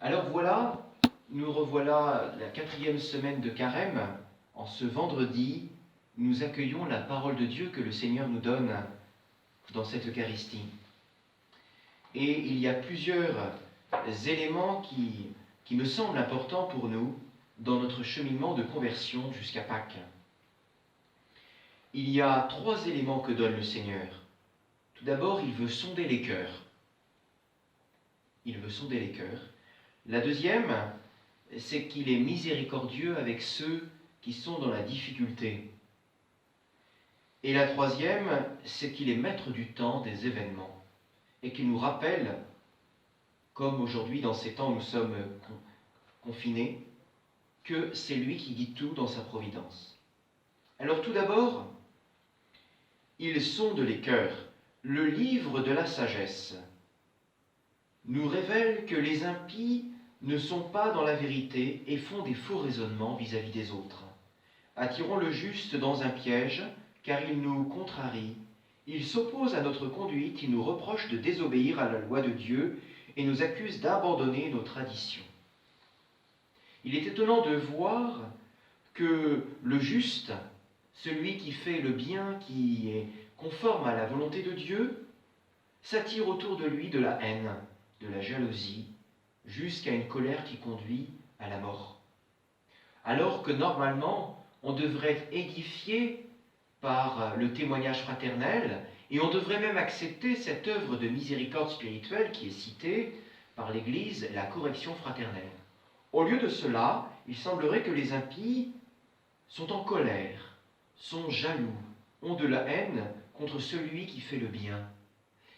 Alors voilà, nous revoilà la 4e semaine de Carême. En ce vendredi, nous accueillons la parole de Dieu que le Seigneur nous donne dans cette Eucharistie. Et il y a plusieurs éléments qui me semblent importants pour nous dans notre cheminement de conversion jusqu'à Pâques. Il y a 3 éléments que donne le Seigneur. Tout d'abord, il veut sonder les cœurs. Il veut sonder les cœurs. La deuxième, c'est qu'il est miséricordieux avec ceux qui sont dans la difficulté. Et la troisième, c'est qu'il est maître du temps, des événements, et qu'il nous rappelle, comme aujourd'hui dans ces temps où nous sommes confinés, que c'est lui qui guide tout dans sa providence. Alors tout d'abord, il sonde les cœurs. Le livre de la sagesse nous révèle que les impies ne sont pas dans la vérité et font des faux raisonnements vis-à-vis des autres. Attirons le juste dans un piège, car il nous contrarie. Il s'oppose à notre conduite, il nous reproche de désobéir à la loi de Dieu et nous accuse d'abandonner nos traditions. Il est étonnant de voir que le juste, celui qui fait le bien, qui est conforme à la volonté de Dieu, s'attire autour de lui de la haine, de la jalousie, jusqu'à une colère qui conduit à la mort. Alors que normalement, on devrait être édifié par le témoignage fraternel et on devrait même accepter cette œuvre de miséricorde spirituelle qui est citée par l'Église, la correction fraternelle. Au lieu de cela, il semblerait que les impies sont en colère, sont jaloux, ont de la haine contre celui qui fait le bien.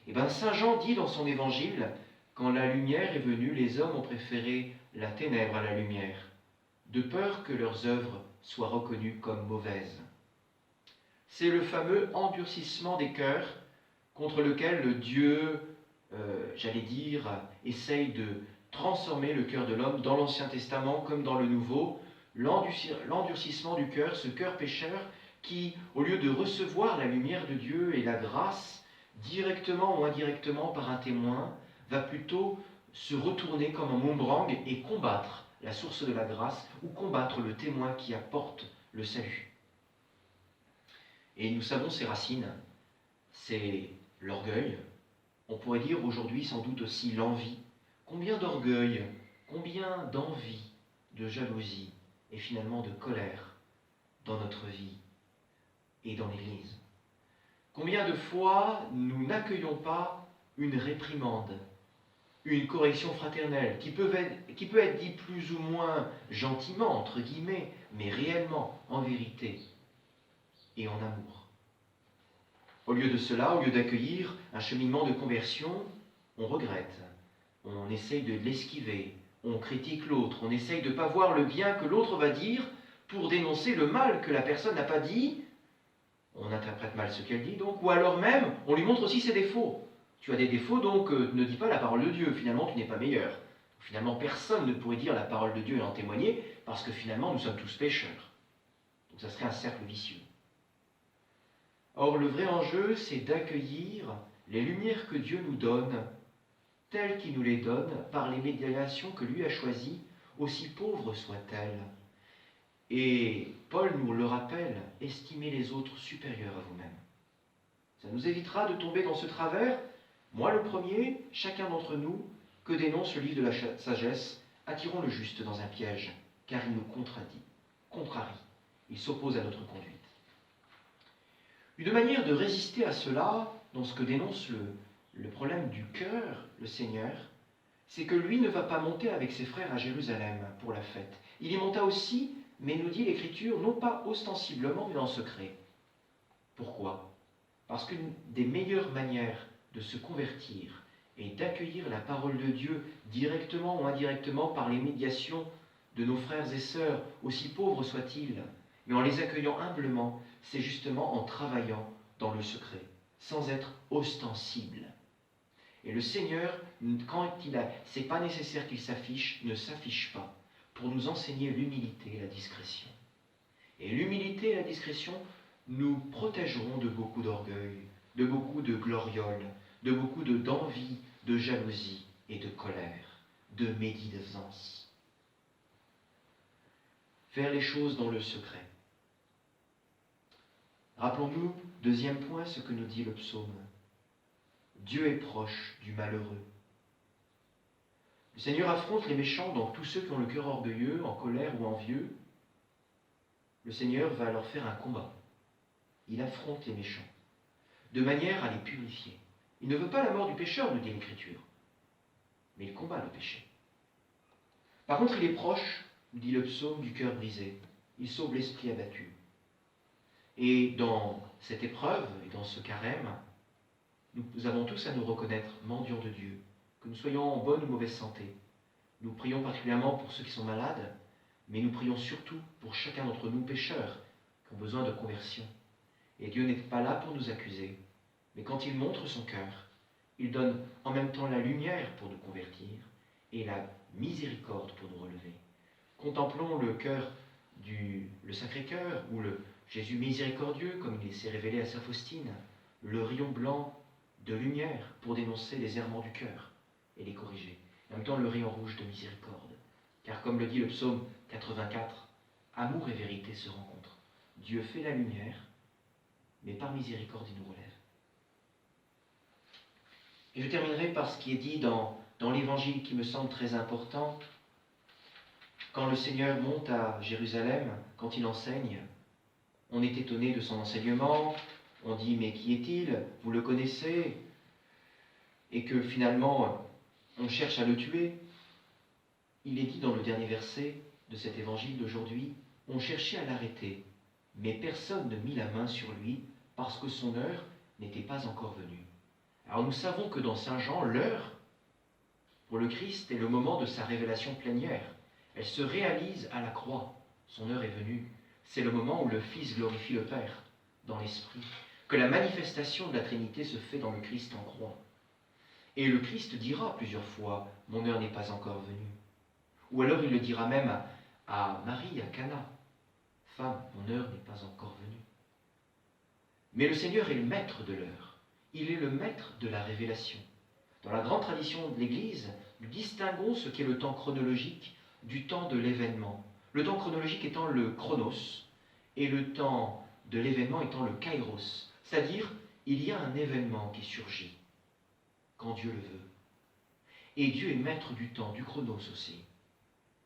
Et bien Saint Jean dit dans son évangile, quand la lumière est venue, les hommes ont préféré la ténèbre à la lumière, de peur que leurs œuvres soient reconnues comme mauvaises. C'est le fameux endurcissement des cœurs contre lequel Dieu, essaye de transformer le cœur de l'homme dans l'Ancien Testament comme dans le Nouveau. L'endurcissement du cœur, ce cœur pécheur qui, au lieu de recevoir la lumière de Dieu et la grâce, directement ou indirectement par un témoin, va plutôt se retourner comme un boomerang et combattre la source de la grâce ou combattre le témoin qui apporte le salut. Et nous savons ses racines, c'est l'orgueil, on pourrait dire aujourd'hui sans doute aussi l'envie. Combien d'orgueil, combien d'envie, de jalousie et finalement de colère dans notre vie et dans l'Église. Combien de fois nous n'accueillons pas une réprimande, une correction fraternelle qui peut être dit plus ou moins gentiment, entre guillemets, mais réellement, en vérité et en amour. Au lieu de cela, au lieu d'accueillir un cheminement de conversion, on regrette, on essaye de l'esquiver, on critique l'autre, on essaye de ne pas voir le bien que l'autre va dire pour dénoncer le mal que la personne n'a pas dit. On interprète mal ce qu'elle dit donc, ou alors même, on lui montre aussi ses défauts. Tu as des défauts, donc ne dis pas la parole de Dieu, finalement tu n'es pas meilleur. Finalement personne ne pourrait dire la parole de Dieu et en témoigner, parce que finalement nous sommes tous pécheurs. Donc ça serait un cercle vicieux. Or le vrai enjeu, c'est d'accueillir les lumières que Dieu nous donne, telles qu'il nous les donne, par les médiations que lui a choisies, aussi pauvres soient-elles. Et Paul nous le rappelle, estimez les autres supérieurs à vous-même. Ça nous évitera de tomber dans ce travers, moi le premier, chacun d'entre nous, que dénonce le livre de la sagesse, attirons le juste dans un piège, car il nous contrarie, il s'oppose à notre conduite. Une manière de résister à cela, dans ce que dénonce le problème du cœur, le Seigneur, c'est que lui ne va pas monter avec ses frères à Jérusalem pour la fête. Il y monta aussi, mais nous dit l'Écriture, non pas ostensiblement, mais en secret. Pourquoi ? Parce qu'une des meilleures manières de se convertir et d'accueillir la parole de Dieu directement ou indirectement par les médiations de nos frères et sœurs, aussi pauvres soient-ils, mais en les accueillant humblement, c'est justement en travaillant dans le secret, sans être ostensible. Et le Seigneur, quand c'est pas nécessaire qu'il s'affiche, ne s'affiche pas, pour nous enseigner l'humilité et la discrétion. Et l'humilité et la discrétion nous protégeront de beaucoup d'orgueil, de beaucoup de gloriole, de beaucoup d'envie, de jalousie et de colère, de médisance. Faire les choses dans le secret. Rappelons-nous, deuxième point, ce que nous dit le psaume. Dieu est proche du malheureux. Le Seigneur affronte les méchants, donc tous ceux qui ont le cœur orgueilleux, en colère ou envieux. Le Seigneur va leur faire un combat. Il affronte les méchants, de manière à les purifier. Il ne veut pas la mort du pécheur, nous dit l'Écriture, mais il combat le péché. Par contre, il est proche, nous dit le psaume, du cœur brisé. Il sauve l'esprit abattu. Et dans cette épreuve et dans ce carême, nous avons tous à nous reconnaître mendiants de Dieu, que nous soyons en bonne ou mauvaise santé. Nous prions particulièrement pour ceux qui sont malades, mais nous prions surtout pour chacun d'entre nous pécheurs qui ont besoin de conversion. Et Dieu n'est pas là pour nous accuser, mais quand il montre son cœur, il donne en même temps la lumière pour nous convertir et la miséricorde pour nous relever. Contemplons le cœur le Sacré-Cœur ou le Jésus miséricordieux, comme il s'est révélé à saint Faustine, le rayon blanc de lumière pour dénoncer les errements du cœur et les corriger. En même temps, le rayon rouge de miséricorde. Car comme le dit le psaume 84, amour et vérité se rencontrent. Dieu fait la lumière, mais par miséricorde, il nous relève. Et je terminerai par ce qui est dit dans l'Évangile qui me semble très important. Quand le Seigneur monte à Jérusalem, quand il enseigne, on est étonné de son enseignement, on dit « mais qui est-il? Vous le connaissez ?» Et que finalement, on cherche à le tuer. Il est dit dans le dernier verset de cet évangile d'aujourd'hui, « On cherchait à l'arrêter, mais personne ne mit la main sur lui parce que son heure n'était pas encore venue. » Alors nous savons que dans Saint Jean, l'heure pour le Christ est le moment de sa révélation plénière. Elle se réalise à la croix. Son heure est venue. C'est le moment où le Fils glorifie le Père dans l'Esprit, que la manifestation de la Trinité se fait dans le Christ en croix. Et le Christ dira plusieurs fois « Mon heure n'est pas encore venue ». Ou alors il le dira même à Marie, à Cana. « Femme, mon heure n'est pas encore venue ». Mais le Seigneur est le maître de l'heure. Il est le maître de la révélation. Dans la grande tradition de l'Église, nous distinguons ce qu'est le temps chronologique du temps de l'événement. Le temps chronologique étant le chronos et le temps de l'événement étant le kairos. C'est-à-dire, il y a un événement qui surgit quand Dieu le veut. Et Dieu est maître du temps, du chronos aussi.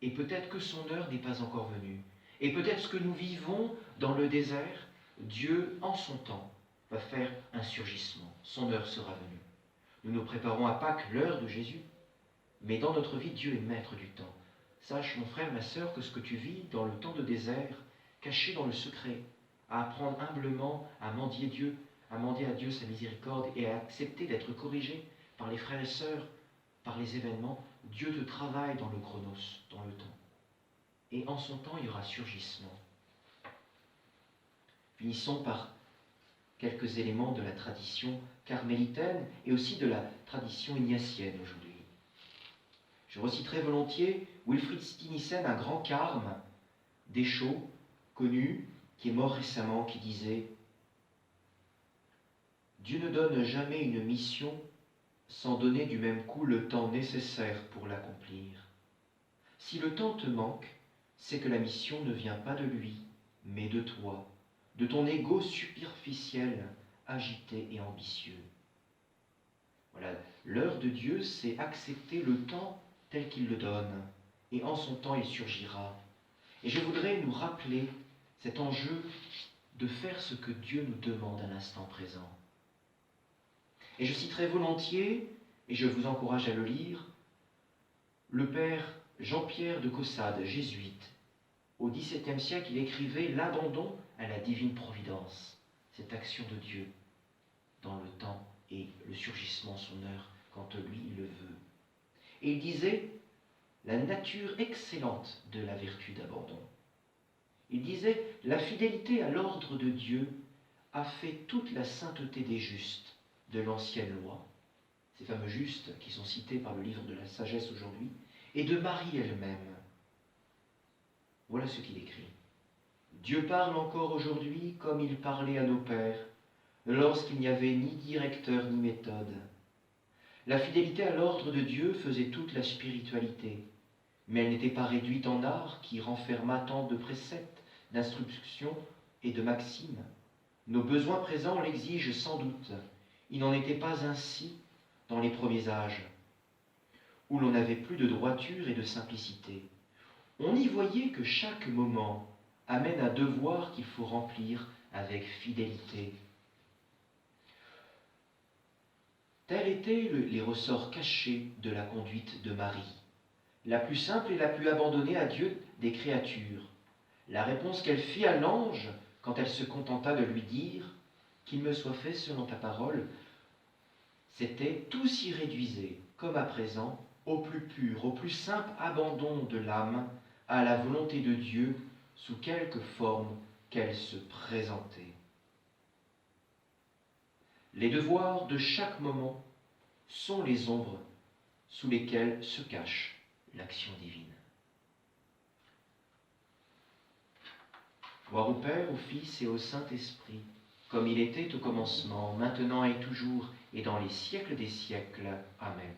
Et peut-être que son heure n'est pas encore venue. Et peut-être ce que nous vivons dans le désert, Dieu, en son temps, va faire un surgissement. Son heure sera venue. Nous nous préparons à Pâques, l'heure de Jésus. Mais dans notre vie, Dieu est maître du temps. Sache, mon frère, ma sœur, que ce que tu vis dans le temps de désert, caché dans le secret, à apprendre humblement à mendier Dieu, à mendier à Dieu sa miséricorde et à accepter d'être corrigé par les frères et sœurs, par les événements, Dieu te travaille dans le chronos, dans le temps. Et en son temps, il y aura surgissement. Finissons par quelques éléments de la tradition carmélitaine et aussi de la tradition ignatienne aujourd'hui. Je reciterai volontiers Wilfrid Stinissen, un grand carme d'Échaud, connu, qui est mort récemment, qui disait « Dieu ne donne jamais une mission sans donner du même coup le temps nécessaire pour l'accomplir. Si le temps te manque, c'est que la mission ne vient pas de lui, mais de toi, de ton ego superficiel, agité et ambitieux. » Voilà, l'heure de Dieu, c'est accepter le temps tel qu'il le donne, et en son temps il surgira. Et je voudrais nous rappeler cet enjeu de faire ce que Dieu nous demande à l'instant présent. Et je citerai volontiers, et je vous encourage à le lire, le père Jean-Pierre de Caussade, jésuite. Au XVIIe siècle, il écrivait « L'abandon à la divine providence », cette action de Dieu dans le temps et le surgissement, son heure, quand lui il le veut. Et il disait la nature excellente de la vertu d'abandon. Il disait la fidélité à l'ordre de Dieu a fait toute la sainteté des justes de l'ancienne loi, ces fameux justes qui sont cités par le livre de la sagesse aujourd'hui, et de Marie elle-même. Voilà ce qu'il écrit. Dieu parle encore aujourd'hui comme il parlait à nos pères, lorsqu'il n'y avait ni directeur ni méthode. La fidélité à l'ordre de Dieu faisait toute la spiritualité, mais elle n'était pas réduite en art qui renferma tant de préceptes, d'instructions et de maximes. Nos besoins présents l'exigent sans doute. Il n'en était pas ainsi dans les premiers âges, où l'on n'avait plus de droiture et de simplicité. On y voyait que chaque moment amène un devoir qu'il faut remplir avec fidélité. Tels étaient les ressorts cachés de la conduite de Marie, la plus simple et la plus abandonnée à Dieu des créatures. La réponse qu'elle fit à l'ange quand elle se contenta de lui dire « Qu'il me soit fait selon ta parole », c'était tout s'y réduisait, comme à présent, au plus pur, au plus simple abandon de l'âme à la volonté de Dieu sous quelque forme qu'elle se présentait. Les devoirs de chaque moment sont les ombres sous lesquelles se cache l'action divine. Gloire au Père, au Fils et au Saint-Esprit, comme il était au commencement, maintenant et toujours, et dans les siècles des siècles. Amen.